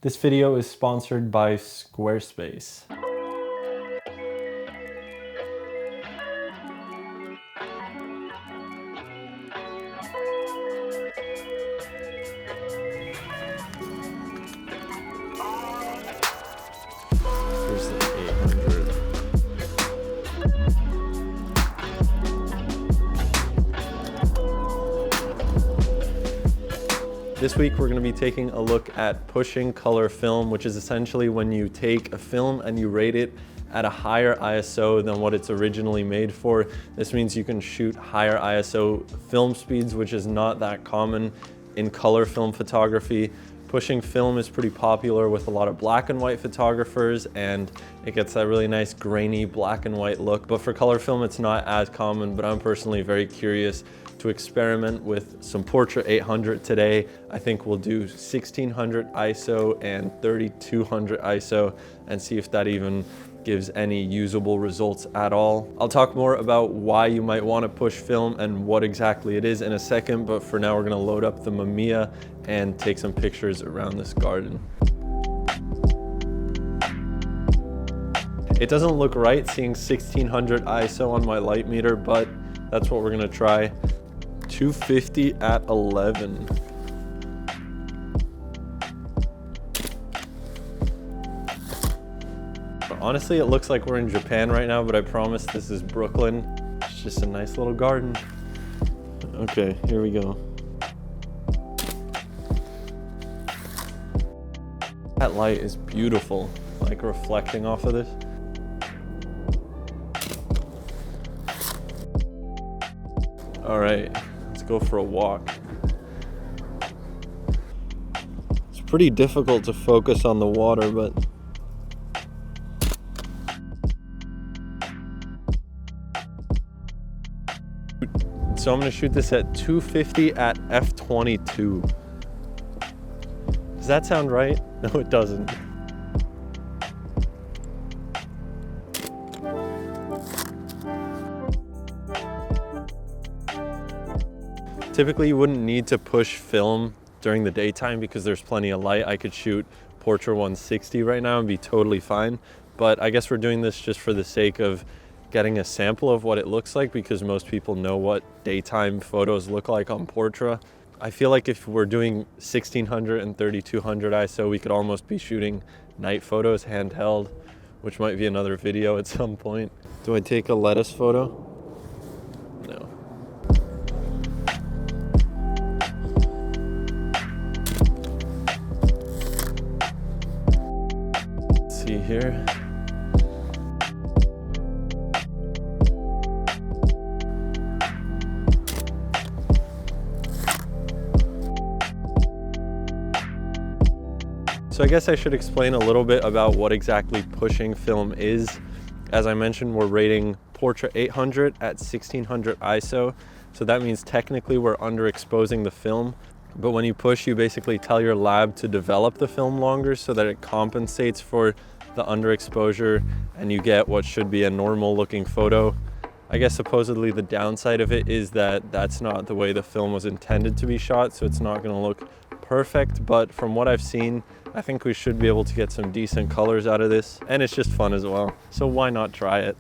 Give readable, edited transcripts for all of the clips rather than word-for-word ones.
This video is sponsored by Squarespace. Here's the 800. This week we're going to be taking a look at pushing color film, which is essentially when you take a film and you rate it at a higher ISO than what it's originally made for. This means you can shoot higher ISO film speeds, which is not that common in color film photography. Pushing film is pretty popular with a lot of black and white photographers, and it gets that really nice grainy black and white look. But for color film, it's not as common, but I'm personally very curious to experiment with some Portra 800 today. I think we'll do 1600 ISO and 3200 ISO and see if that even gives any usable results at all. I'll talk more about why you might want to push film and what exactly it is in a second, but for now we're going to load up the Mamiya and take some pictures around this garden. It doesn't look right seeing 1600 ISO on my light meter, but that's what we're going to try. 250 at 11. Honestly, it looks like we're in Japan right now, but I promise this is Brooklyn. It's just a nice little garden. Okay, here we go. That light is beautiful, like reflecting off of this. All right, let's go for a walk. It's pretty difficult to focus on the water, but so I'm gonna shoot this at 250 at f/22. Does that sound right? No, it doesn't. Typically, you wouldn't need to push film during the daytime because there's plenty of light. I could shoot Portra 160 right now and be totally fine. But I guess we're doing this just for the sake of getting a sample of what it looks like, because most people know what daytime photos look like on Portra. I feel like if we're doing 1600 and 3200 ISO, we could almost be shooting night photos handheld, which might be another video at some point. Do I take a lettuce photo? No. Let's see here. So I guess I should explain a little bit about what exactly pushing film is. As I mentioned, we're rating Portra 800 at 1600 ISO. So that means technically we're underexposing the film. But when you push, you basically tell your lab to develop the film longer so that it compensates for the underexposure and you get what should be a normal looking photo. I guess supposedly the downside of it is that that's not the way the film was intended to be shot, so it's not gonna look perfect, but from what I've seen, I think we should be able to get some decent colors out of this, and it's just fun as well, so why not try it?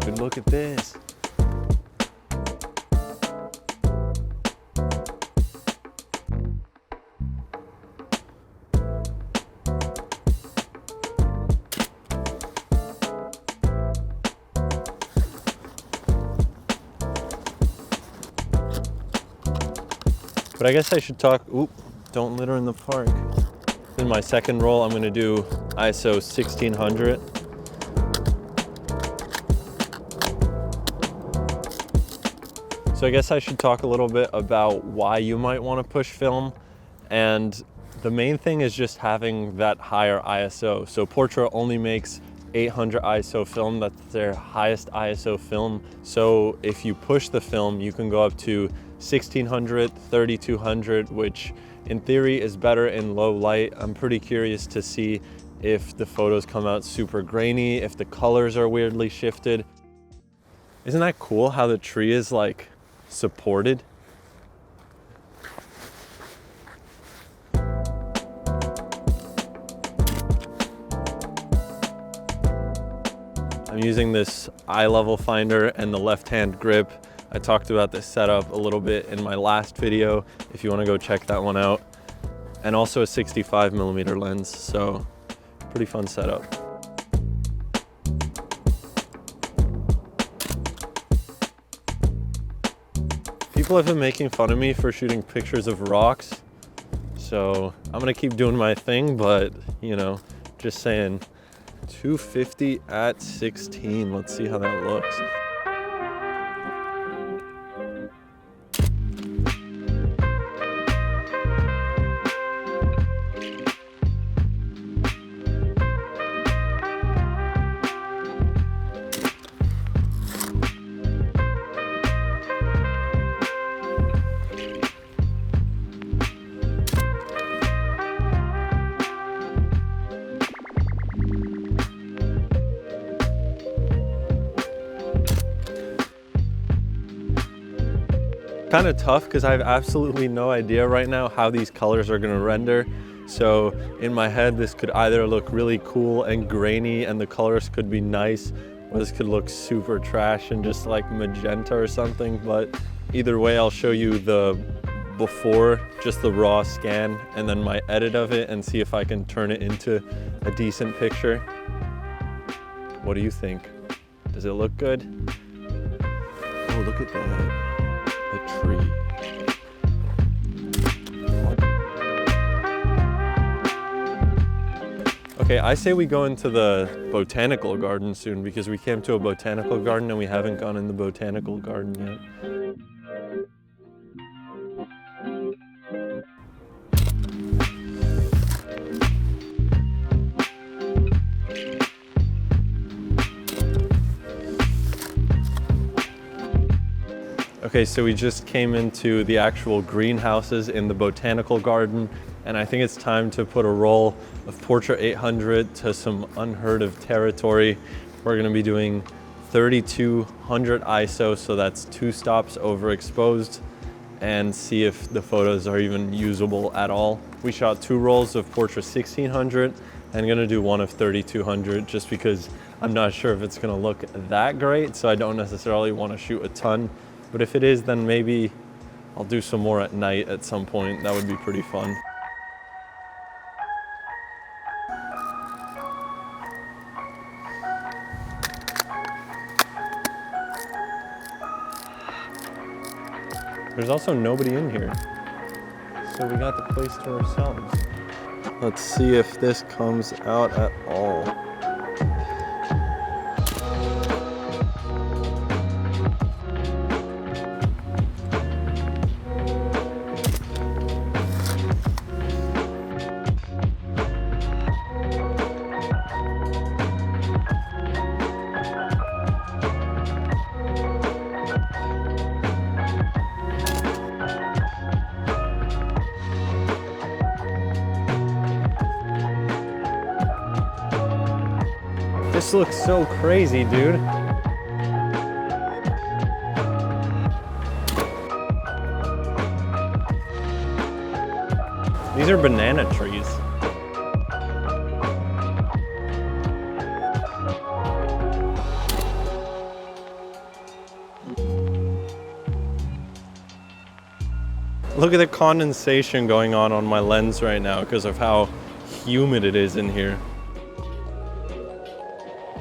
Good look at this. But I guess I should talk, oop, don't litter in the park. In my second roll, I'm gonna do ISO 1600. So I guess I should talk a little bit about why you might wanna push film. And the main thing is just having that higher ISO. So Portra only makes 800 ISO film, that's their highest ISO film. So if you push the film, you can go up to 1600, 3200, which in theory is better in low light. I'm pretty curious to see if the photos come out super grainy, if the colors are weirdly shifted. Isn't that cool how the tree is like supported. I'm using this eye level finder and the left-hand grip. I talked about this setup a little bit in my last video, if you want to go check that one out. And also a 65mm lens, so pretty fun setup. People have been making fun of me for shooting pictures of rocks, so I'm gonna keep doing my thing, but you know, just saying. 250 at 16. Let's see how that looks. Kind of tough because I have absolutely no idea right now how these colors are going to render. So in my head, this could either look really cool and grainy and the colors could be nice, or this could look super trash and just like magenta or something. But either way, I'll show you the before, just the raw scan, and then my edit of it and see if I can turn it into a decent picture. What do you think? Does it look good? Oh, look at that. A tree. Okay, I say we go into the botanical garden soon because we came to a botanical garden and we haven't gone in the botanical garden yet. Okay, so we just came into the actual greenhouses in the botanical garden, and I think it's time to put a roll of Portra 800 to some unheard of territory. We're gonna be doing 3200 ISO, so that's 2 stops overexposed, and see if the photos are even usable at all. We shot 2 rolls of Portra 1600 and gonna do one of 3200 just because I'm not sure if it's gonna look that great, so I don't necessarily wanna shoot a ton. But if it is, then maybe I'll do some more at night at some point. That would be pretty fun. There's also nobody in here, so we got the place to ourselves. Let's see if this comes out at all. This looks so crazy, dude. These are banana trees. Look at the condensation going on my lens right now because of how humid it is in here.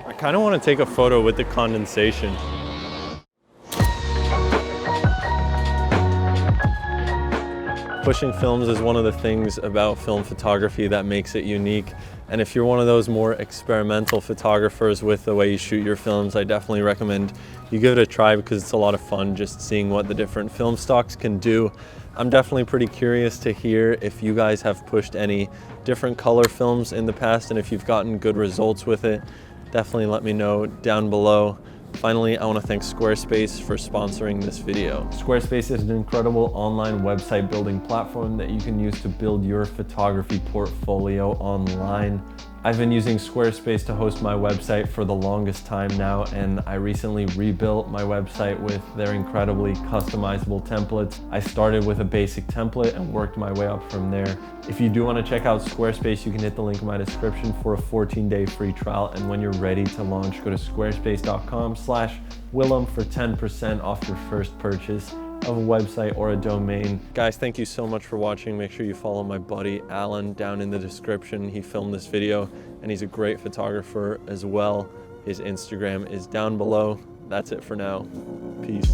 I kind of want to take a photo with the condensation. Pushing films is one of the things about film photography that makes it unique. And if you're one of those more experimental photographers with the way you shoot your films, I definitely recommend you give it a try because it's a lot of fun just seeing what the different film stocks can do. I'm definitely pretty curious to hear if you guys have pushed any different color films in the past and if you've gotten good results with it. Definitely let me know down below. Finally, I want to thank Squarespace for sponsoring this video. Squarespace is an incredible online website building platform that you can use to build your photography portfolio online. I've been using Squarespace to host my website for the longest time now, and I recently rebuilt my website with their incredibly customizable templates. I started with a basic template and worked my way up from there. If you do want to check out Squarespace, you can hit the link in my description for a 14-day free trial, and when you're ready to launch, go to squarespace.com/Willem for 10% off your first purchase of a website or a domain. Guys, thank you so much for watching. Make sure you follow my buddy Alan down in the description. He filmed this video and he's a great photographer as well. His Instagram is down below. That's it for now. Peace.